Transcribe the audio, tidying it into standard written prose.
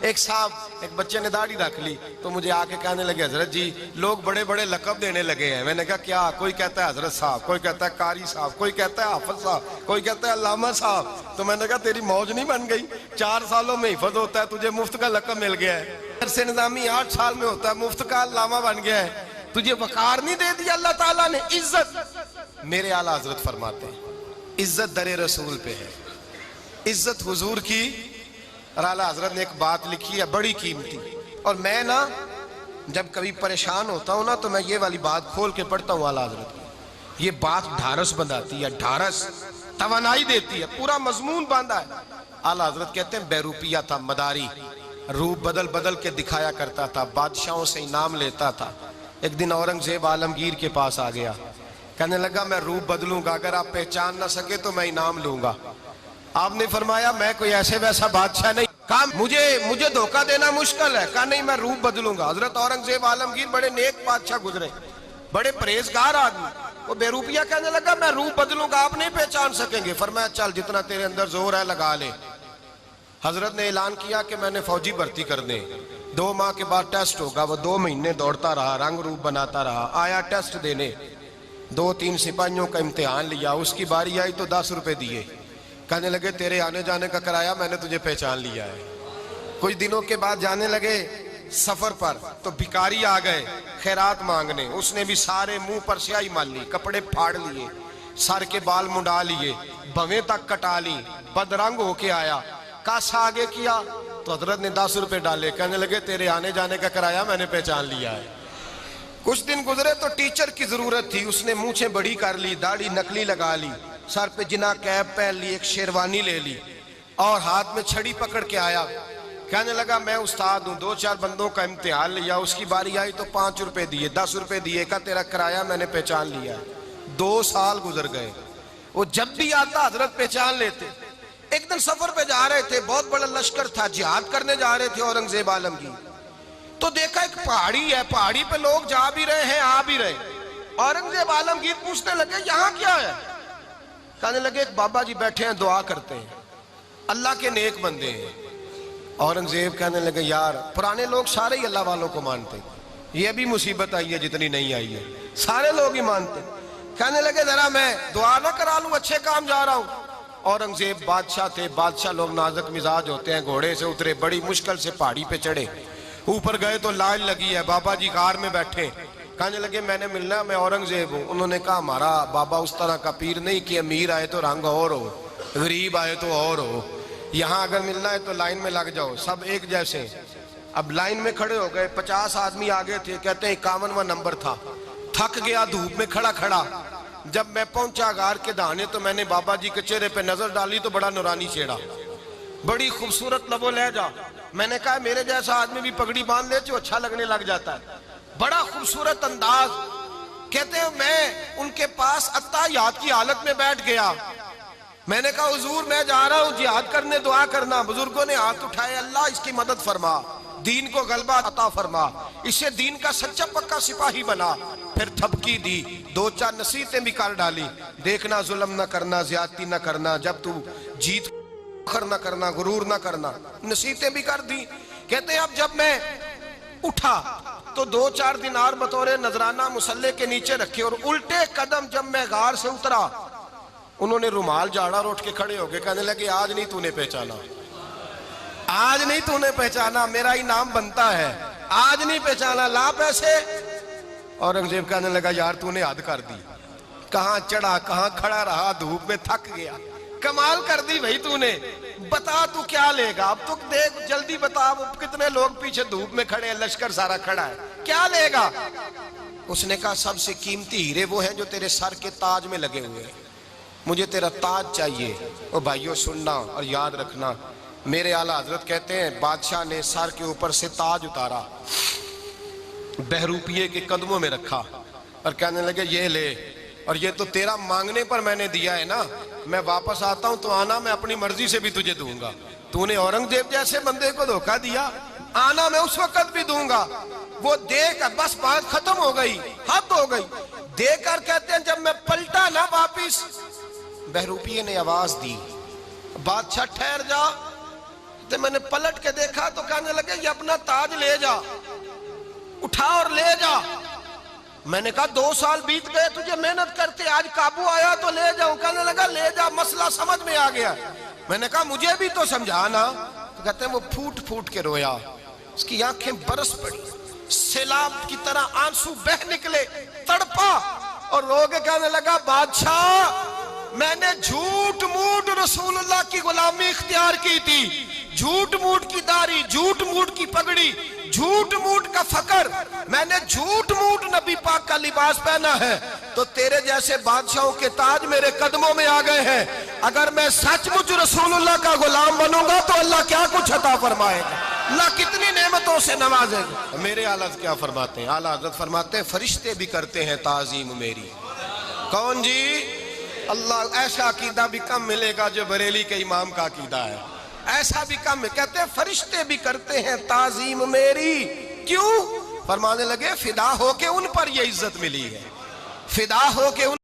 ایک صاحب ایک بچے نے داڑھی رکھ لی تو مجھے آ کے کہنے لگے حضرت جی لوگ بڑے بڑے لقب دینے لگے ہیں. میں نے کہا کیا؟ کوئی کہتا ہے حضرت صاحب, کوئی کہتا ہے قاری صاحب, کوئی کہتا ہے حافظ صاحب, کوئی کہتا ہے علامہ صاحب. تو میں نے کہا تیری موج نہیں بن گئی؟ 4 سالوں میں حفظ ہوتا ہے, تجھے مفت کا لقب مل گیا ہے. درس نظامی 8 سال میں ہوتا ہے, مفت کا علامہ بن گیا ہے. تجھے وقار نہیں دے دیا اللہ تعالیٰ نے؟ عزت, میرے اعلیٰ حضرت فرماتے ہیں عزت در رسول پہ ہے, عزت حضور کی. اور اعلیٰ حضرت نے ایک بات لکھی ہے بڑی قیمتی, اور میں نا جب کبھی پریشان ہوتا ہوں نا تو میں یہ والی بات کھول کے پڑھتا ہوں اعلیٰ حضرت کی. یہ بات ڈھارس بندھاتی ہے, ڈھارس توانائی دیتی ہے, پورا مضمون باندھا ہے. اعلیٰ حضرت کہتے ہیں بیروپیہ تھا مداری, روپ بدل بدل کے دکھایا کرتا تھا, بادشاہوں سے انعام لیتا تھا. ایک دن اورنگزیب عالمگیر کے پاس آ گیا, کہنے لگا میں روپ بدلوں گا, اگر آپ پہچان نہ سکے تو میں انعام لوں گا. آپ نے فرمایا میں کوئی ایسے ویسا بادشاہ نہیں, کہا مجھے دھوکہ دینا مشکل ہے. کہا نہیں میں روپ بدلوں گا. حضرت اورنگزیب عالمگیر بڑے نیک بادشاہ گزرے, بڑے پرہیزگار آدمی. وہ بے روپیہ کہنے لگا میں روپ بدلوں گا, آپ نہیں پہچان سکیں گے. فرمایا چل جتنا تیرے اندر زور ہے لگا لے. حضرت نے اعلان کیا کہ میں نے فوجی بھرتی کر دیں, 2 ماہ کے بعد ٹیسٹ ہوگا. وہ 2 مہینے دوڑتا رہا, رنگ روپ بناتا رہا, آیا ٹیسٹ دینے, 2-3 سپاہیوں کا امتحان لیا. اس کی باری آئی تو 10 روپے دیے, کہنے لگے تیرے آنے جانے کا کرایہ میں نے تجھے پہچان لیا ہے. کچھ دنوں کے بعد جانے لگے سفر پر تو بھکاری آ گئے خیرات مانگنے. اس نے بھی سارے منہ پر سیاہی مال لی, کپڑے پھاڑ لیے, سر کے بال منڈا لیے, بھویں تک کٹا لی, بدرنگ ہو کے آیا. کاسا آگے کیا تو حضرت نے 10 روپے ڈالے, کہنے لگے تیرے آنے جانے کا کرایہ میں نے پہچان لیا ہے. کچھ دن گزرے تو ٹیچر کی ضرورت تھی, اس نے مونچھیں بڑی کر لی, داڑھی نکلی لگا لی, سر پہ جنا کیپ پہن لی, ایک شیروانی لے لی اور ہاتھ میں چھڑی پکڑ کے آیا. کہنے لگا میں استاد ہوں, 2-4 بندوں کا امتحان لیا, اس کی باری آئی تو 5 روپے دیے, 10 روپے دیے, کہا تیرا کرایہ میں نے پہچان لیا ہے. 2 سال گزر گئے, وہ جب بھی آتا حضرت پہچان لیتے. ایک دن سفر پہ جا رہے تھے, بہت بڑا لشکر تھا, جہاد کرنے جا رہے تھے اورنگزیب عالمگیر. تو دیکھا ایک پہاڑی ہے, پہاڑی پہ لوگ جا بھی رہے ہیں آ بھی رہے. اورنگزیب عالمگیر پوچھنے لگے یہاں کیا ہے؟ کہنے لگے ایک بابا جی بیٹھے ہیں دعا کرتے ہیں, اللہ کے نیک بندے ہیں. اورنگزیب کہنے لگے یار پرانے لوگ سارے ہی اللہ والوں کو مانتے, یہ بھی مصیبت آئی ہے جتنی نہیں آئی ہے, سارے لوگ ہی مانتے. کہنے لگے ذرا میں دعا نہ کرا لوں, اچھے کام جا رہا ہوں. اورنگزیب بادشاہ تھے, بادشاہ لوگ نازک مزاج ہوتے ہیں, گھوڑے سے اترے, بڑی مشکل سے پہاڑی پہ چڑھے, اوپر گئے تو لائن لگی ہے, بابا جی کار میں بیٹھے. کہنے لگے میں نے ملنا, میں اورنگزیب ہوں. انہوں نے کہا ہمارا بابا اس طرح کا پیر نہیں کہ امیر آئے تو رنگ اور ہو, غریب آئے تو اور ہو, یہاں اگر ملنا ہے تو لائن میں لگ جاؤ, سب ایک جیسے. اب لائن میں کھڑے ہو گئے, 50 آدمی آگے تھے, کہتے ہیں 51واں نمبر تھا. تھک گیا دھوپ میں کھڑا کھڑا. جب میں پہنچا غار کے دہانے تو میں نے بابا جی کے چہرے پہ نظر ڈالی تو بڑا نورانی چہرہ, بڑی خوبصورت لب و لہجہ. میں نے کہا میرے جیسا آدمی بھی پگڑی باندھ لے تو اچھا لگنے لگ جاتا ہے, بڑا خوبصورت انداز. کہتے ہیں میں ان کے پاس اتحیات کی حالت میں بیٹھ گیا. میں نے کہا حضور میں جا رہا ہوں جہاد کرنے, دعا کرنا. بزرگوں نے ہاتھ اٹھائے, اللہ اس کی مدد فرما, دین کو غلبہ عطا فرما, اسے دین کا سچا پکا سپاہی بنا. پھر تھپکی دی, 2-4 نصیحتیں بھی کر ڈالی, دیکھنا ظلم نہ کرنا, زیادتی نہ کرنا, جب تو جیت نہ کرنا, غرور نہ کرنا, نصیحتیں بھی کر دی. کہتے ہیں اب جب میں اٹھا تو 2-4 دینار بطور نذرانہ مسلح کے نیچے رکھے, اور الٹے قدم جب میں غار سے اترا انہوں نے رومال جھاڑا اور اٹھ کے کھڑے ہو گئے. کہنے لگے آج نہیں تو نے پہچانا, آج نہیں تو نے پہچانا, میرا انعام بنتا ہے, آج نہیں پہچانا, لا پیسے. اورنگزیب کہنے لگا یار تو نے حد کر دی, کہاں چڑھا کہاں کھڑا رہا, دھوپ میں تھک گیا, کمال کر دی بھائی تو نے. بتا تو کیا لے گا, اب تو دیکھ جلدی بتا, وہ کتنے لوگ پیچھے دھوپ میں کھڑے ہیں, لشکر سارا کھڑا ہے, کیا لے گا؟ اس نے کہا سب سے قیمتی ہیرے وہ ہیں جو تیرے سر کے تاج میں لگے ہوئے ہیں, مجھے تیرا تاج چاہیے. او بھائیو سننا اور یاد رکھنا, میرے اعلیٰ حضرت کہتے ہیں بادشاہ نے سر کے اوپر سے تاج اتارا, بہروپیے کے قدموں میں رکھا اور کہنے لگے یہ لے, اور یہ تو تیرا مانگنے پر میں نے دیا ہے نا, میں واپس آتا ہوں تو آنا میں اپنی مرضی سے بھی تجھے دوں گا. تو نے اورنگزیب جیسے بندے کو دھوکہ دیا, آنا میں اس وقت بھی دوں گا. وہ دے کر بس بات ختم ہو گئی, حد ہو گئی. دے کر کہتے ہیں جب میں پلٹا نا واپس, بہروپیے نے آواز دی بادشاہ ٹھہر جا, تو میں نے پلٹ کے دیکھا تو کہنے لگے یہ اپنا تاج لے جا، اٹھا اور لے جا۔ میں نے کہا 2 سال بیت گئے تجھے محنت کرتے، آج قابو آیا تو لے جاؤں۔ کہنے لگا لے جا، مسئلہ سمجھ میں آ گیا۔ میں نے کہا مجھے بھی تو سمجھانا۔ تو کہتے ہیں وہ پھوٹ پھوٹ کے رویا، اس کی آنکھیں برس پڑی، سیلاب کی طرح آنسو بہ نکلے، تڑپا اور رو کے کہنے لگا بادشاہ میں نے جھوٹ موٹ رسول اللہ کی غلامی اختیار کی تھی، جھوٹ موٹ کی داڑھی، جھوٹ موٹ کی پگڑی، جھوٹ موٹ کا فقر، میں نے جھوٹ موٹ نبی پاک کا لباس پہنا ہے، تو تیرے جیسے بادشاہوں کے تاج میرے قدموں میں آ گئے ہیں۔ اگر میں سچ مچ رسول اللہ کا غلام بنوں گا تو اللہ کیا کچھ عطا فرمائے گا، اللہ کتنی نعمتوں سے نوازے گا۔ میرے اعلیٰ حضرت کیا فرماتے ہیں؟ اعلیٰ حضرت فرماتے ہیں فرشتے بھی کرتے ہیں تعظیم میری۔ کون جی؟ اللہ۔ ایسا عقیدہ بھی کم ملے گا جو بریلی کے امام کا عقیدہ ہے، ایسا بھی کم۔ کہتے ہیں فرشتے بھی کرتے ہیں تعظیم میری۔ کیوں؟ فرمانے لگے فدا ہو کے ان پر یہ عزت ملی ہے، فدا ہو کے ان